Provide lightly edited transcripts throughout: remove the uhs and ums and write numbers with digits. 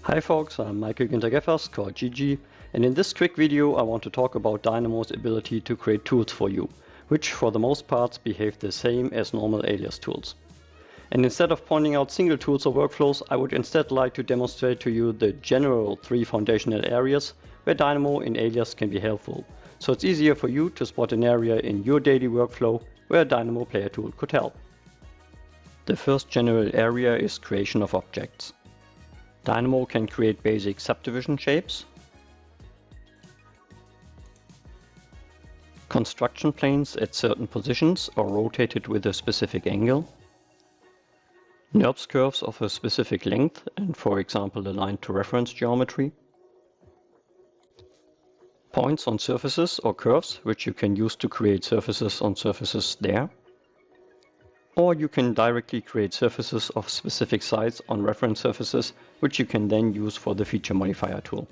Hi folks, I'm Günther-Geffers, called Gigi, and in this quick video I want to talk about Dynamo's ability to create tools for you, which for the most parts behave the same as normal Alias tools. And instead of pointing out single tools or workflows, I would instead like to demonstrate to you the general 3 foundational areas where Dynamo in Alias can be helpful, so it's easier for you to spot an area in your daily workflow where a Dynamo player tool could help. The first general area is creation of objects. Dynamo can create basic subdivision shapes, construction planes at certain positions or rotated with a specific angle, NURBS curves of a specific length and for example aligned to reference geometry, points on surfaces or curves which you can use to create surfaces on surfaces there, or you can directly create surfaces of specific size on reference surfaces which you can then use for the feature modifier tool.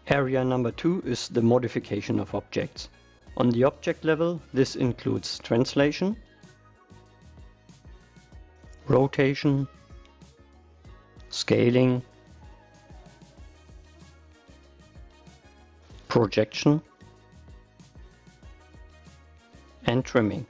Area number 2 is the modification of objects. On the object level, this includes translation, rotation, scaling, projection, and trimming.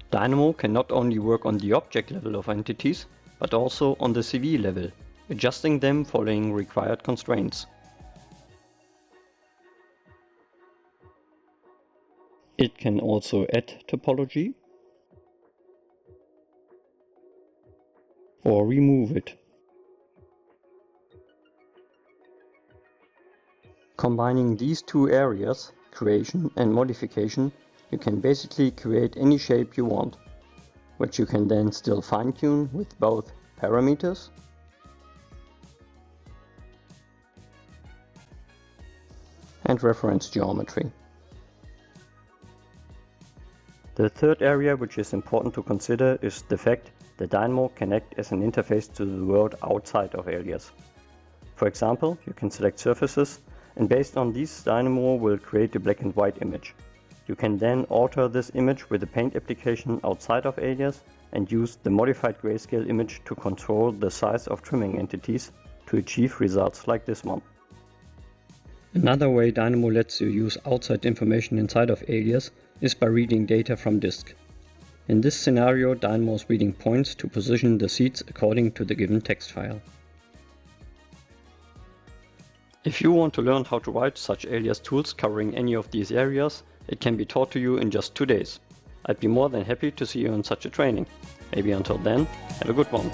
Dynamo can not only work on the object level of entities, but also on the CV level, adjusting them following required constraints. It can also add topology or remove it. Combining these two areas, creation and modification, you can basically create any shape you want, which you can then still fine-tune with both parameters and reference geometry. The third area which is important to consider is the fact that Dynamo can act as an interface to the world outside of Alias. For example, you can select surfaces, and based on these Dynamo will create a black and white image. You can then alter this image with a paint application outside of Alias and use the modified grayscale image to control the size of trimming entities to achieve results like this one. Another way Dynamo lets you use outside information inside of Alias is by reading data from disk. In this scenario, Dynamo is reading points to position the seeds according to the given text file. If you want to learn how to write such Alias tools covering any of these areas, it can be taught to you in just 2 days. I'd be more than happy to see you in such a training. Maybe until then, have a good one.